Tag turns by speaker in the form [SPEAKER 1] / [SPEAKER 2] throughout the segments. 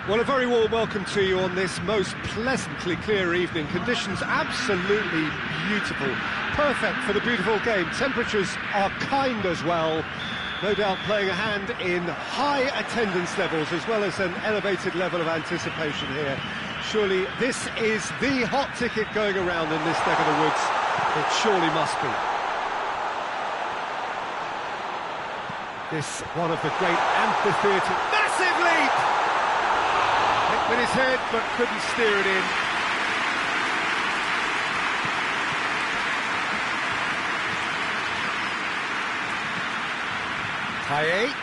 [SPEAKER 1] Well, a very warm welcome to you on this most pleasantly clear evening. Conditions absolutely beautiful, perfect for the beautiful game. Temperatures are kind as well, no doubt playing a hand in high attendance levels as well as an elevated level of anticipation here. Surely this is the hot ticket going around in this neck of the woods. It surely must be. This one of the great amphitheatre. Massive leap! With his head, but couldn't steer it in. Taye.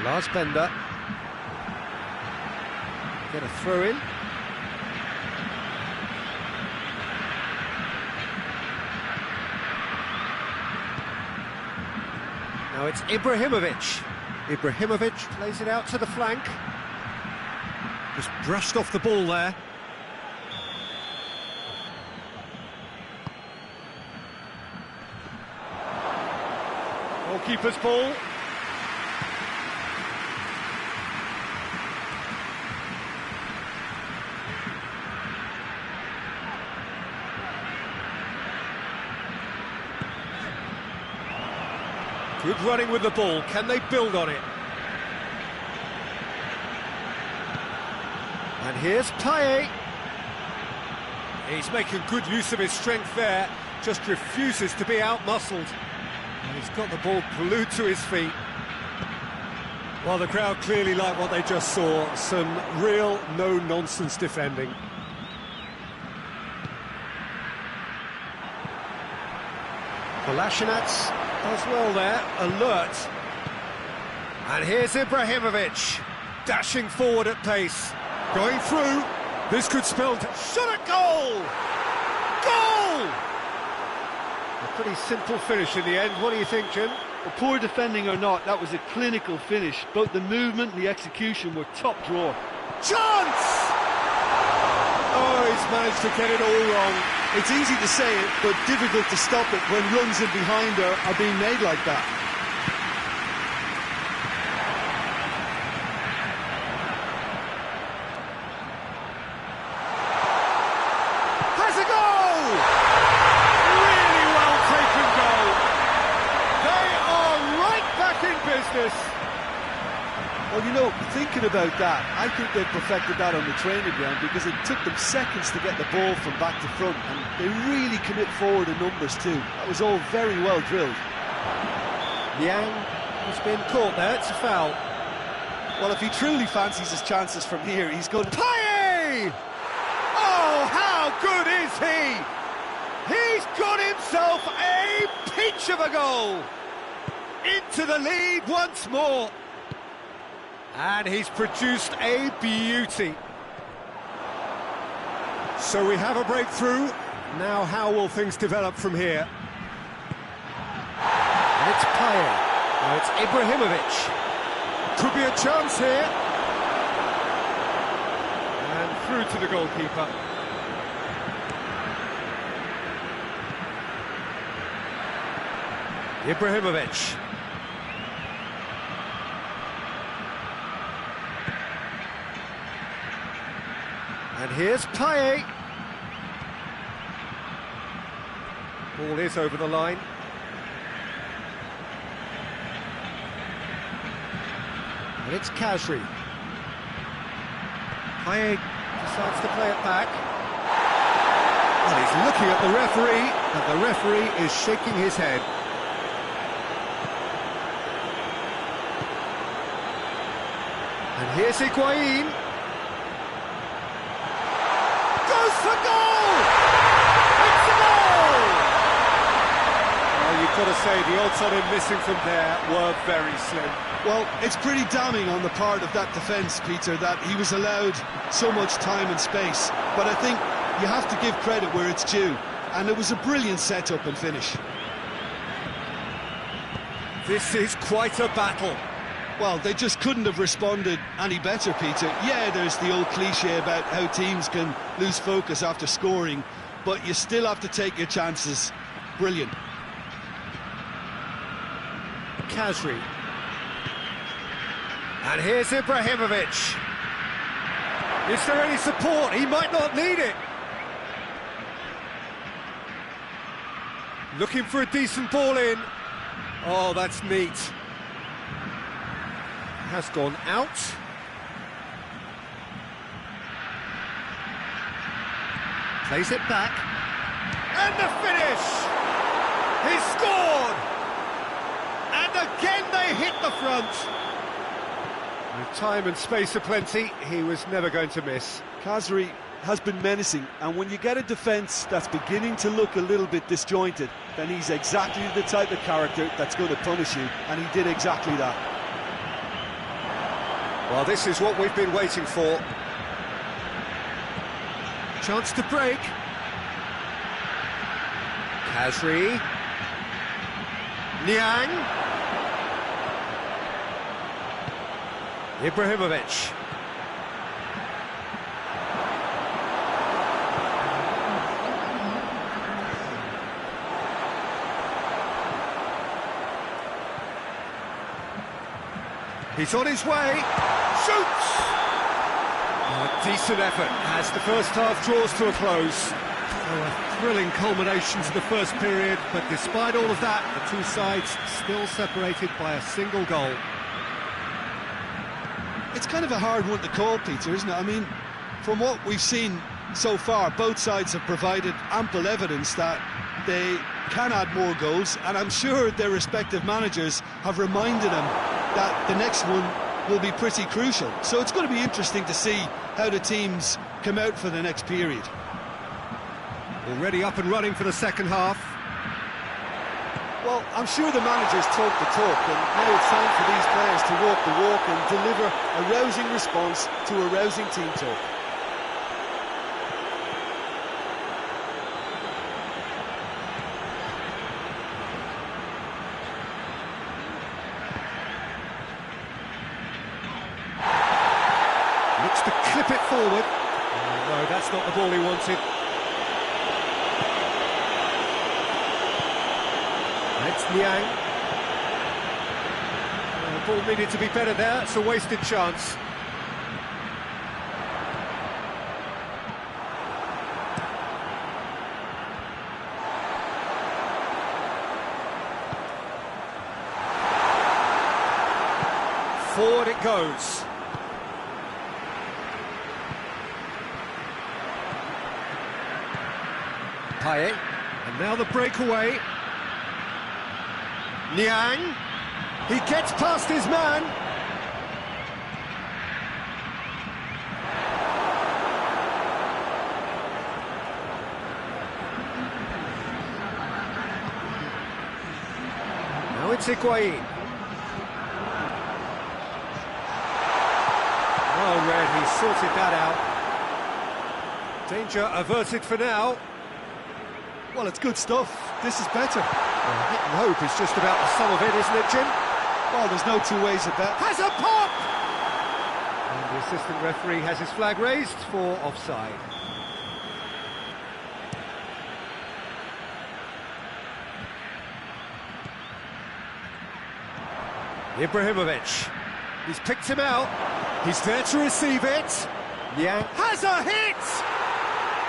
[SPEAKER 1] Lars Bender. Get a throw in. Now it's Ibrahimovic. Ibrahimovic plays it out to the flank. Just brushed off the ball there. Goalkeeper's ball. Good running with the ball. Can they build on it? And here's Taye. He's making good use of his strength there, just refuses to be out-muscled. And he's got the ball glued to his feet. Well, the crowd clearly like what they just saw. Some real no-nonsense defending. Kolasinac does well there, alert. And here's Ibrahimovic, dashing forward at pace. Going through, this could spell shot at goal! Goal! A pretty simple finish in the end. What do you think, Jim?
[SPEAKER 2] Well, poor defending or not, that was a clinical finish. Both the movement and the execution were top drawer.
[SPEAKER 1] Chance! Oh, he's managed to get it all wrong.
[SPEAKER 2] It's easy to say it, but difficult to stop it when runs in behind are being made like that. Well, you know, thinking about that, I think they perfected that on the training ground because it took them seconds to get the ball from back to front, and they really commit forward in numbers too. That was all very well drilled.
[SPEAKER 1] Yang has been caught there, it's a foul.
[SPEAKER 2] Well, if he truly fancies his chances from here, he's going to...
[SPEAKER 1] Taye! Oh, how good is he? He's got himself a peach of a goal! Into the lead once more. And he's produced a beauty. So we have a breakthrough. Now how will things develop from here? And it's Taye. Now it's Ibrahimovic. Could be a chance here. And through to the goalkeeper. Ibrahimovic. And here's Taye. Ball is over the line. And it's Khazri. Taye decides to play it back. And he's looking at the referee, and the referee is shaking his head. And here's Higuain. Goes for goal! It's a goal! Well, you've got to say the odds on him missing from there were very slim.
[SPEAKER 2] Well, it's pretty damning on the part of that defence, Peter, that he was allowed so much time and space. But I think you have to give credit where it's due. And it was a brilliant setup and finish.
[SPEAKER 1] This is quite a battle.
[SPEAKER 2] Well, they just couldn't have responded any better, Peter. Yeah, there's the old cliche about how teams can lose focus after scoring, but you still have to take your chances. Brilliant.
[SPEAKER 1] Khazri. And here's Ibrahimovic. Is there any support? He might not need it. Looking for a decent ball in. Oh, that's neat. Has gone out. Plays it back. And the finish! He scored! And again they hit the front. With time and space aplenty, he was never going to miss.
[SPEAKER 2] Khazri has been menacing, and when you get a defence that's beginning to look a little bit disjointed, then he's exactly the type of character that's going to punish you, and he did exactly that.
[SPEAKER 1] Well, this is what we've been waiting for. Chance to break. Khazri. Niang. Ibrahimovic. He's on his way. Shoots! A decent effort as the first half draws to a close. A thrilling culmination to the first period, but despite all of that, the two sides still separated by a single goal.
[SPEAKER 2] It's kind of a hard one to call, Peter, isn't it? I mean, from what we've seen so far, both sides have provided ample evidence that they can add more goals, and I'm sure their respective managers have reminded them that the next one will be pretty crucial. So it's going to be interesting to see how the teams come out for the next period.
[SPEAKER 1] Already up and running for the second half.
[SPEAKER 2] Well, I'm sure the managers talk the talk, and now it's time for these players to walk the walk and deliver a rousing response to a rousing team talk.
[SPEAKER 1] Looks to clip it forward. Oh, no, that's not the ball he wanted. It's Niang. The ball needed to be better there, it's a wasted chance. Forward it goes. Payet, and now the breakaway. Niang, he gets past his man. Now it's Higuain. Oh, Red, he sorted that out. Danger averted for now.
[SPEAKER 2] Well, it's good stuff. This is better.
[SPEAKER 1] Hit and hope is just about the sum of it, isn't it, Jim?
[SPEAKER 2] Well, there's no two ways about it.
[SPEAKER 1] Has a pop! And the assistant referee has his flag raised for offside. Ibrahimovic. He's picked him out. He's there to receive it. Niang has a hit!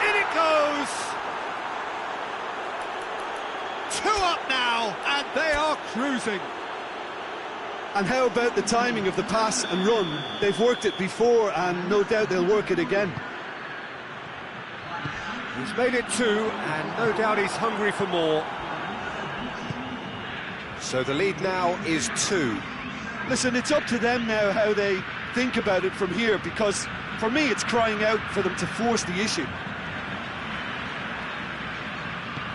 [SPEAKER 1] In it goes! 2 up now, and they are cruising.
[SPEAKER 2] And how about the timing of the pass and run? They've worked it before, and no doubt they'll work it again.
[SPEAKER 1] He's made it 2, and no doubt he's hungry for more. So the lead now is 2.
[SPEAKER 2] Listen, it's up to them now how they think about it from here, because for me it's crying out for them to force the issue.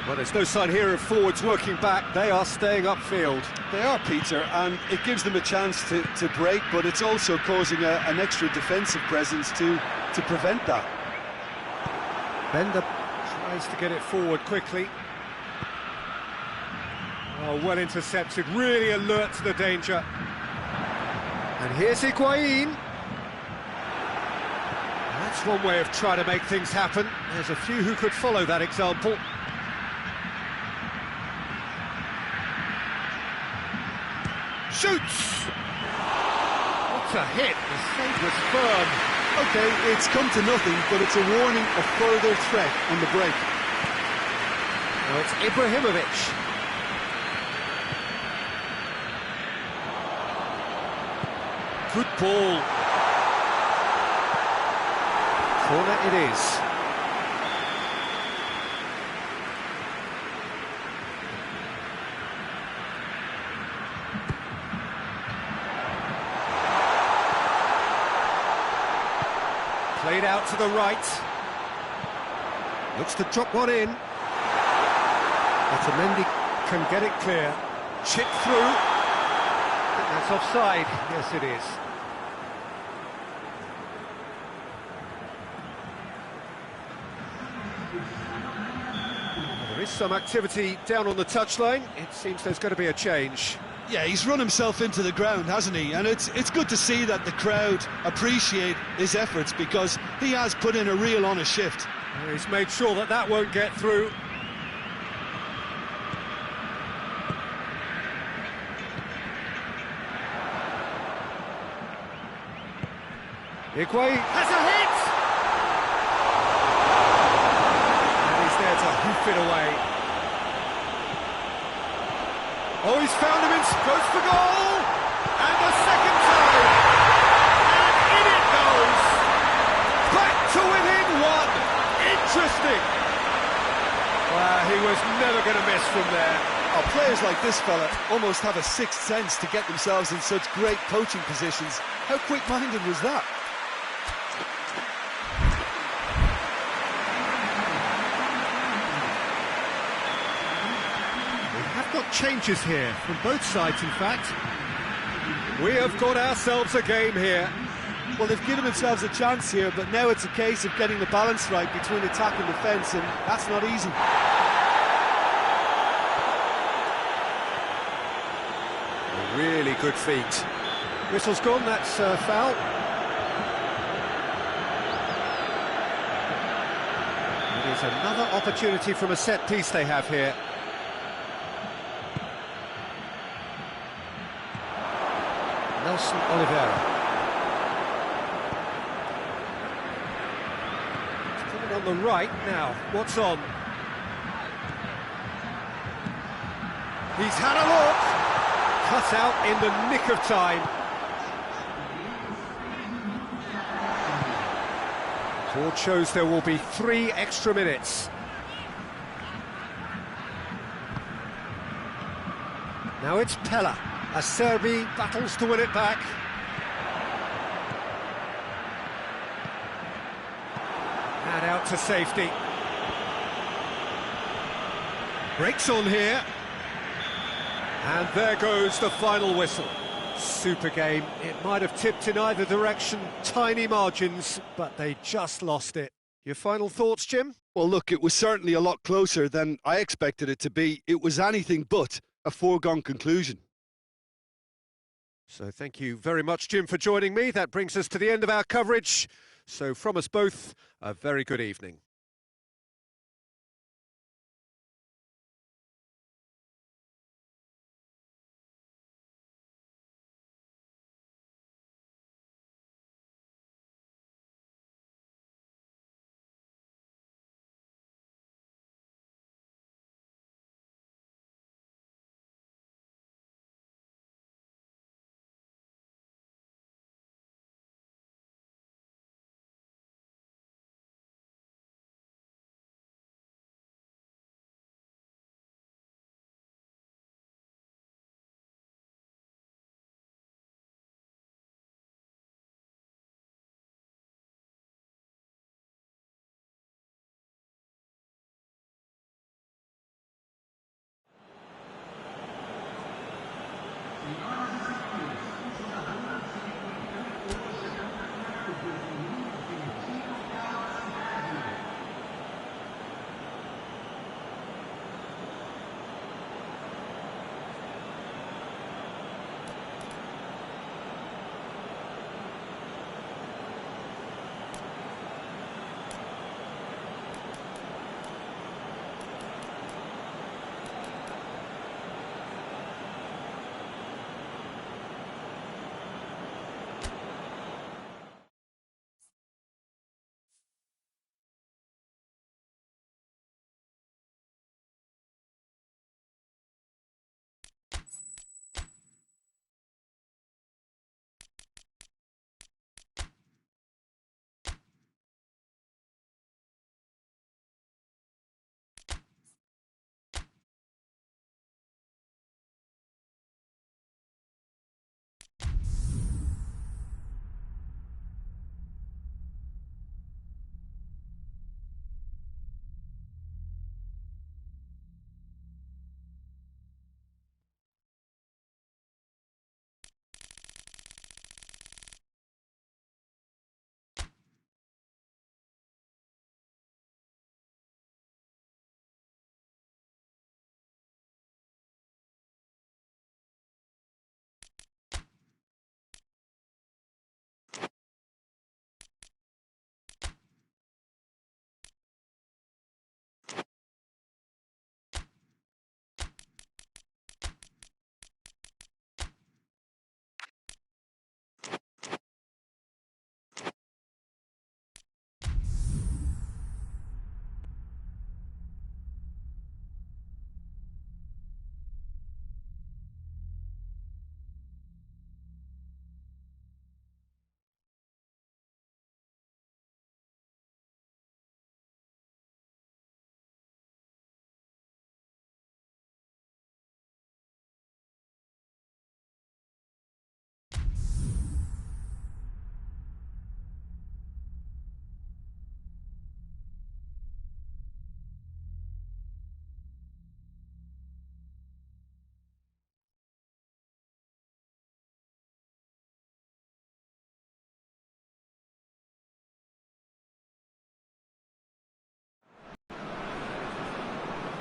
[SPEAKER 1] Well, there's no sign here of forwards working back. They are staying upfield.
[SPEAKER 2] They are, Peter, and it gives them a chance to break, but it's also causing an extra defensive presence to prevent that.
[SPEAKER 1] Bender tries to get it forward quickly. Oh, well intercepted, really alert to the danger. And here's Higuain. That's one way of trying to make things happen. There's a few who could follow that example. Shoots! What What a hit! The save was firm.
[SPEAKER 2] Okay, it's come to nothing, but it's a warning of further threat on the break.
[SPEAKER 1] Now it's Ibrahimovic. Good ball. Corner it is. Played out to the right. Looks to drop one in. Otamendi can get it clear. Chip through. That's offside. Yes, it is. There is some activity down on the touchline. It seems there's going to be a change.
[SPEAKER 2] Yeah, he's run himself into the ground, hasn't he? And it's good to see that the crowd appreciate his efforts, because he has put in a real honest shift.
[SPEAKER 1] He's made sure that that won't get through. Higuain has a hit! And he's there to hoof it away. Oh, he's found him, goes for goal! And the second time! And in it goes! Back to within one! Interesting! Well, he was never going to miss from there.
[SPEAKER 2] Oh, players like this fella almost have a sixth sense to get themselves in such great poaching positions. How quick-minded was that?
[SPEAKER 1] Got changes here from both sides, in fact. We have got ourselves a game here.
[SPEAKER 2] Well, they've given themselves a chance here, but now it's a case of getting the balance right between attack and defence, and that's not easy.
[SPEAKER 1] A really good feat. Whistle's gone, that's foul. It is another opportunity from a set piece they have here. Nelson Oliveira. It's coming on the right now. What's on? He's had a look. Cut out in the nick of time. Board shows there will be 3 extra minutes. Now it's Pella. Acerbi battles to win it back. And out to safety. Breaks on here. And there goes the final whistle. Super game. It might have tipped in either direction. Tiny margins, but they just lost it. Your final thoughts, Jim?
[SPEAKER 2] Well, look, it was certainly a lot closer than I expected it to be. It was anything but a foregone conclusion.
[SPEAKER 1] So thank you very much, Jim, for joining me. That brings us to the end of our coverage. So from us both, a very good evening.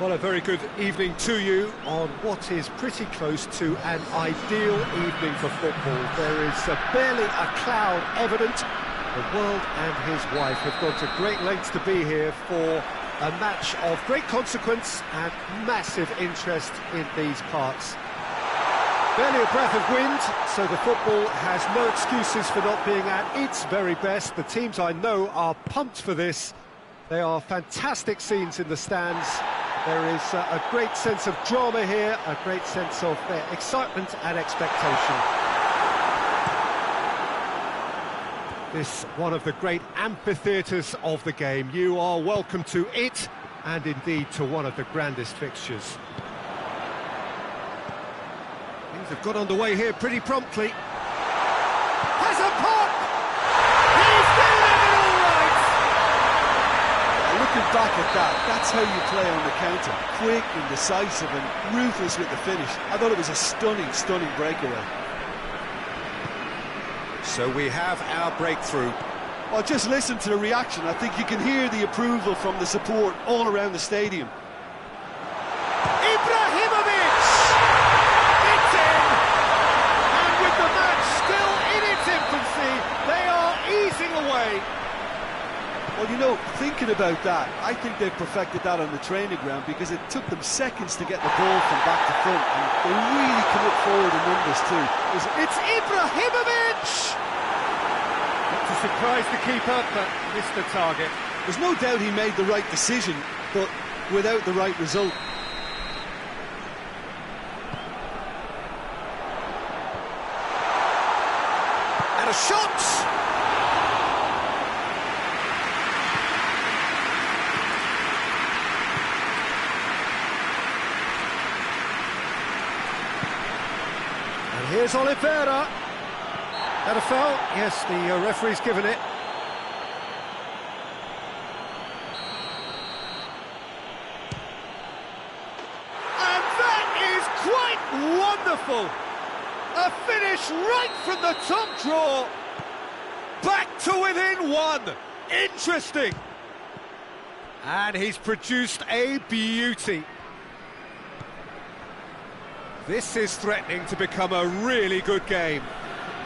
[SPEAKER 1] Well, a very good evening to you on what is pretty close to an ideal evening for football. There is barely a cloud evident. The world and his wife have gone to great lengths to be here for a match of great consequence and massive interest in these parts. Barely a breath of wind, so the football has no excuses for not being at its very best. The teams I know are pumped for this. They are fantastic scenes in the stands. There is a great sense of drama here, a great sense of excitement and expectation. This one of the great amphitheatres of the game. You are welcome to it, and indeed to one of the grandest fixtures. Things have got underway here pretty promptly. Has a pop! He's delivered all right!
[SPEAKER 2] Looking back at that, that's how you play on the counter. Quick and decisive and ruthless with the finish. I thought it was a stunning, stunning breakaway.
[SPEAKER 1] So we have our breakthrough.
[SPEAKER 2] Well, just listen to the reaction. I think you can hear the approval from the support all around the stadium.
[SPEAKER 1] Ibrahimovic! It's in! And with the match still in its infancy, they are easing away.
[SPEAKER 2] Well, you know, thinking about that, I think they've perfected that on the training ground because it took them seconds to get the ball from back to front, and they really commit forward in numbers too.
[SPEAKER 1] It's Ibrahimovic! Not to surprise the keeper, but missed the target.
[SPEAKER 2] There's no doubt he made the right decision, but without the right result.
[SPEAKER 1] And a shot! Here's Oliveira. That a foul? Yes, the referee's given it. And that is quite wonderful. A finish right from the top draw. Back to within one. Interesting. And he's produced a beauty. This is threatening to become a really good game.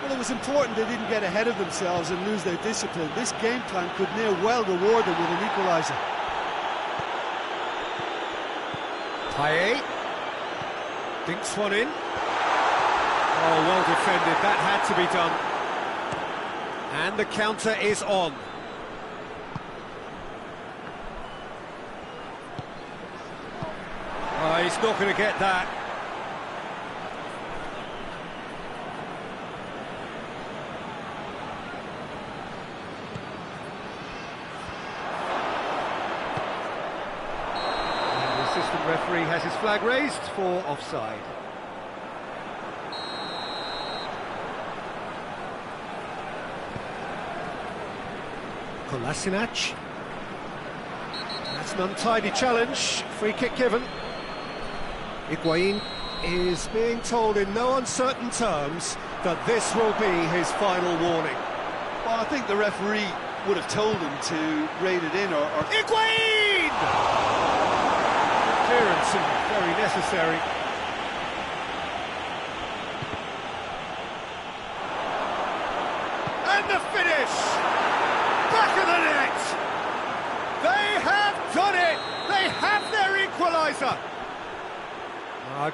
[SPEAKER 2] Well, it was important they didn't get ahead of themselves and lose their discipline. This game plan could near well reward them with an equaliser.
[SPEAKER 1] Payet dinks one in. Oh, well defended. That had to be done. And the counter is on. Oh, he's not going to get that. Assistant referee has his flag raised for offside. Kocijasi. That's an untidy challenge. Free kick given. Higuain is being told in no uncertain terms that this will be his final warning.
[SPEAKER 2] Well, I think the referee would have told him to rate it in or...
[SPEAKER 1] Higuain! Clearance and very necessary. And the finish! Back of the net! They have done it! They have their equaliser!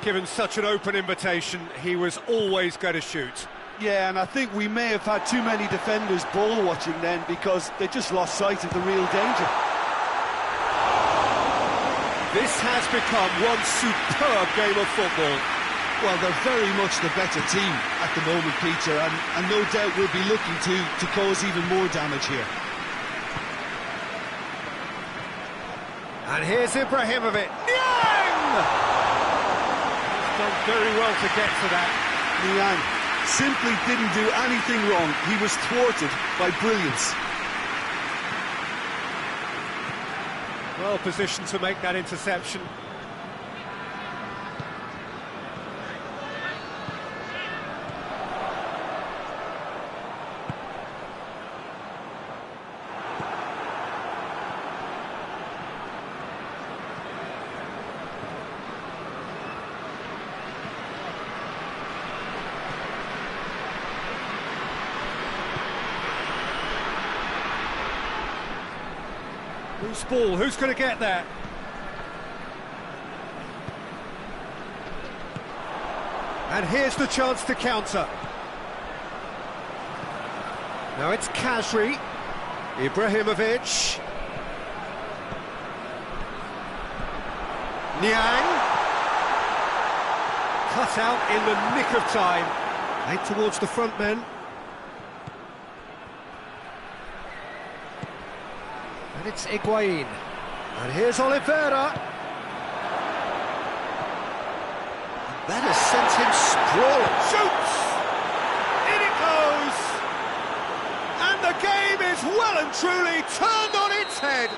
[SPEAKER 1] Given such an open invitation, he was always going to shoot.
[SPEAKER 2] Yeah, and I think we may have had too many defenders ball watching then because they just lost sight of the real danger.
[SPEAKER 1] This has become one superb game of football.
[SPEAKER 2] Well, they're very much the better team at the moment, Peter, and no doubt will be looking to cause even more damage here.
[SPEAKER 1] And here's Ibrahimovic. Niang! He's done very well to get to that.
[SPEAKER 2] Niang simply didn't do anything wrong. He was thwarted by brilliance.
[SPEAKER 1] Well positioned to make that interception. Loose ball, who's going to get there? And here's the chance to counter. Now it's Kasri, Ibrahimovic. Niang. Cut out in the nick of time. Played towards the front men. And it's Higuain. And here's Oliveira. And that has sent him sprawling. Shoots! In it goes! And the game is well and truly turned on its head.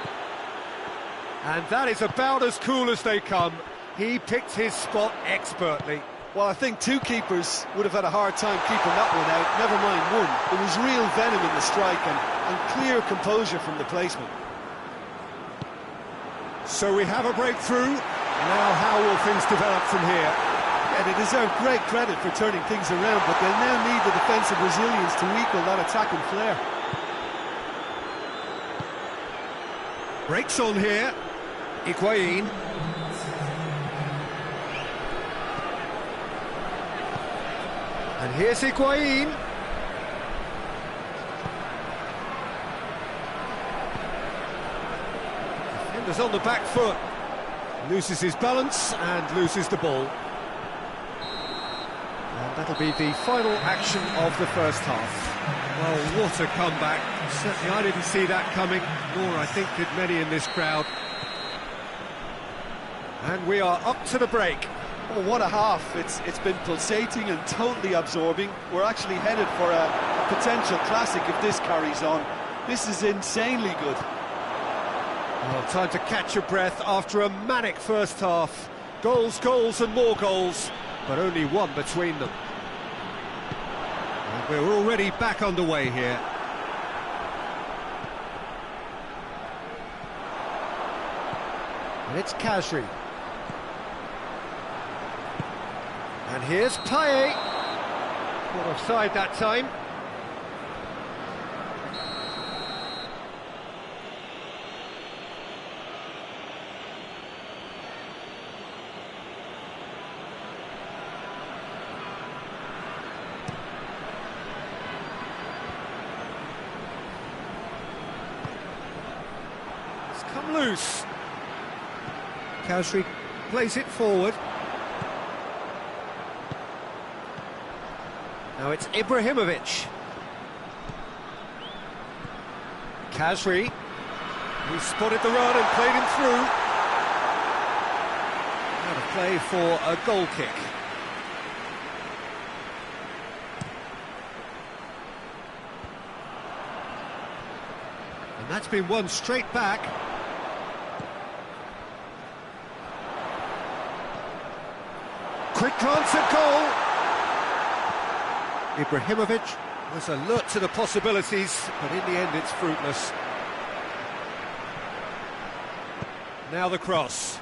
[SPEAKER 1] And that is about as cool as they come. He picked his spot expertly.
[SPEAKER 2] Well, I think two keepers would have had a hard time keeping that one out, never mind one. There was real venom in the strike and clear composure from the placement.
[SPEAKER 1] So we have a breakthrough. Now how will things develop from here?
[SPEAKER 2] Yeah, they deserve great credit for turning things around, but they'll now need the defensive resilience to equal that attacking flair.
[SPEAKER 1] Breaks on here. Higuain. And here's Higuain. Defender's on the back foot. Loses his balance and loses the ball. And that'll be the final action of the first half. Well, what a comeback. Certainly I didn't see that coming, nor I think did many in this crowd. And we are up to the break.
[SPEAKER 2] Oh, what a half. It's been pulsating and totally absorbing. We're actually headed for a potential classic if this carries on. This is insanely good.
[SPEAKER 1] Well, time to catch your breath after a manic first half. Goals, goals and more goals, but only one between them. And we're already back underway here. And it's Kasri. And here's Payet. Caught offside that time. It's come loose. Kasri plays it forward. Now it's Ibrahimovic. Kasri. He spotted the run and played him through. Out of play for a goal kick. And that's been won straight back. Quick glance at goal. Ibrahimovic was alert to the possibilities, but in the end it's fruitless. Now the cross.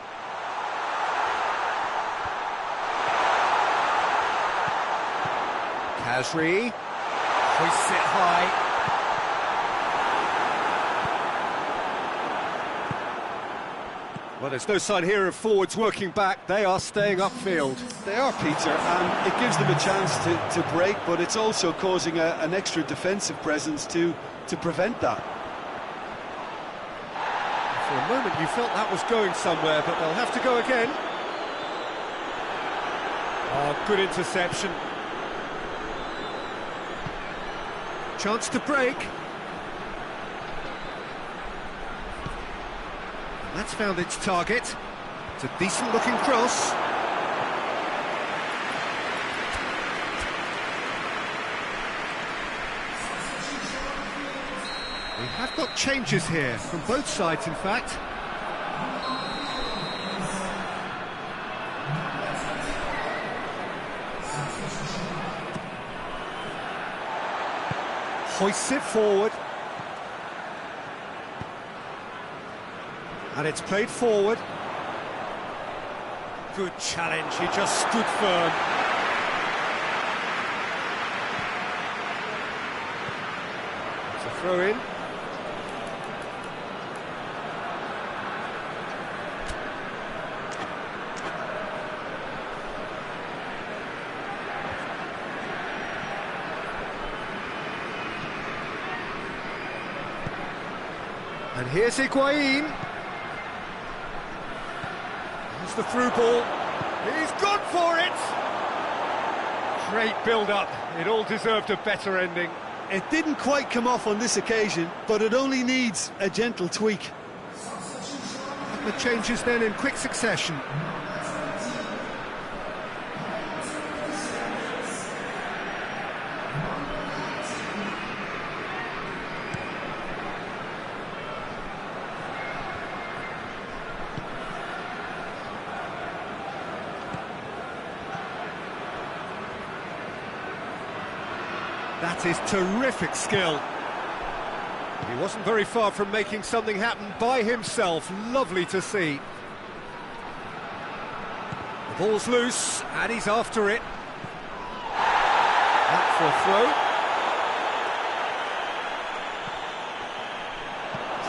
[SPEAKER 1] Kasri hoists it high. Well, there's no sign here of forwards working back. They are staying upfield.
[SPEAKER 2] They are, Peter, and it gives them a chance to break, but it's also causing an extra defensive presence to prevent that.
[SPEAKER 1] For a moment you felt that was going somewhere, but they'll have to go again. Oh, good interception. Chance to break. That's found its target. It's a decent-looking cross. We have got changes here, from both sides, in fact. Hoists it forward. And it's played forward. Good challenge, he just stood firm. It's a throw in. And here's Higuain. Here's the through ball. He's gone for it! Great build-up. It all deserved a better ending.
[SPEAKER 2] It didn't quite come off on this occasion, but it only needs a gentle tweak.
[SPEAKER 1] The changes then in quick succession. That is terrific skill. He wasn't very far from making something happen by himself. Lovely to see. The ball's loose, and he's after it. Up for a throw.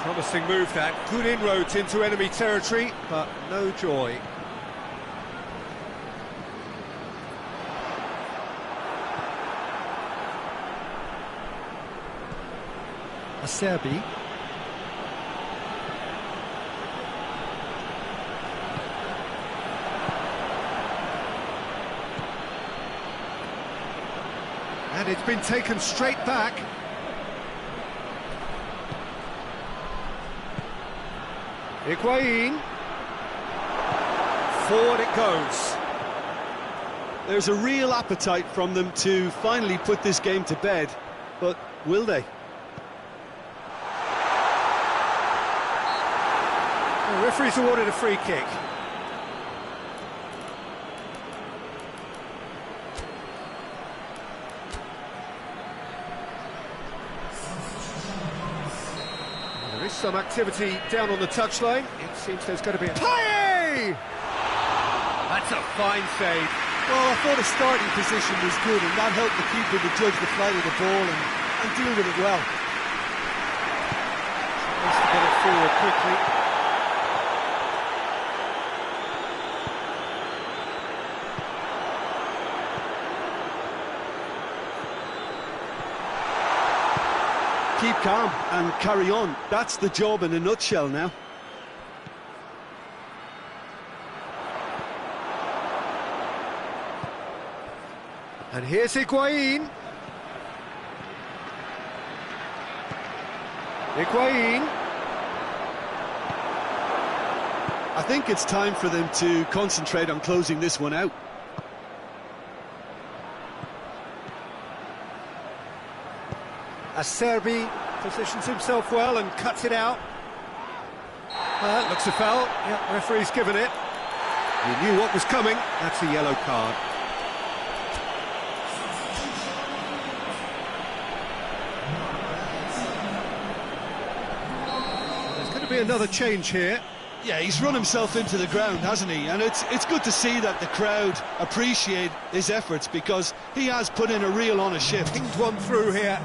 [SPEAKER 1] Promising move that. Good inroads into enemy territory, but no joy. Serbi. And it's been taken straight back. Higuain. Forward it goes.
[SPEAKER 2] There's a real appetite from them to finally put this game to bed, but will they?
[SPEAKER 1] The referee's awarded a free kick. There is some activity down on the touchline. It seems there's going to be a... Payet! That's a fine save.
[SPEAKER 2] Well, I thought the starting position was good, and that helped the keeper to judge the flight of the ball and deal with it well.
[SPEAKER 1] Tries to get it forward quickly.
[SPEAKER 2] Keep calm and carry on. That's the job in a nutshell now.
[SPEAKER 1] And here's Higuain. Higuain.
[SPEAKER 2] I think it's time for them to concentrate on closing this one out.
[SPEAKER 1] Serbi positions himself well and cuts it out. Looks a foul. Yeah, referee's given it. He knew what was coming. That's a yellow card. There's going to be another change here.
[SPEAKER 2] Yeah, he's run himself into the ground, hasn't he? And it's good to see that the crowd appreciate his efforts, because he has put in a real honest shift.
[SPEAKER 1] Pinged one through here.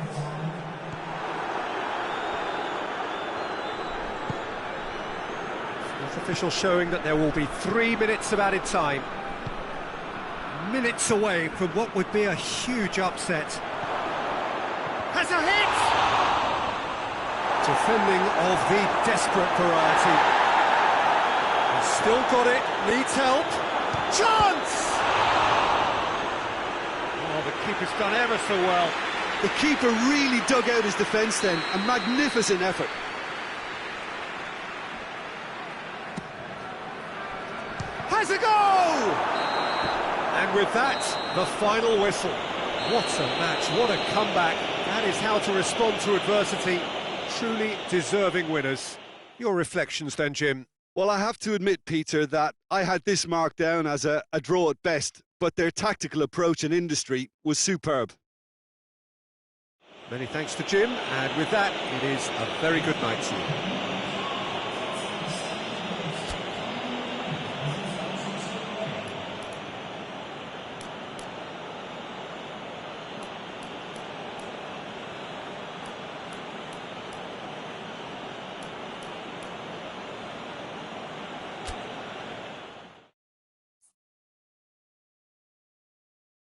[SPEAKER 1] Official showing that there will be 3 minutes of added time. Minutes away from what would be a huge upset. Has a hit! Defending of the desperate variety. He's still got it, needs help. Chance! Oh, the keeper's done ever so well.
[SPEAKER 2] The keeper really dug out his defence then. A magnificent effort.
[SPEAKER 1] Has a goal! And with that, the final whistle. What a match, what a comeback. That is how to respond to adversity. Truly deserving winners. Your reflections then, Jim?
[SPEAKER 2] Well, I have to admit, Peter, that I had this marked down as a draw at best, but their tactical approach and industry was superb.
[SPEAKER 1] Many thanks to Jim, and with that, it is a very good night to you.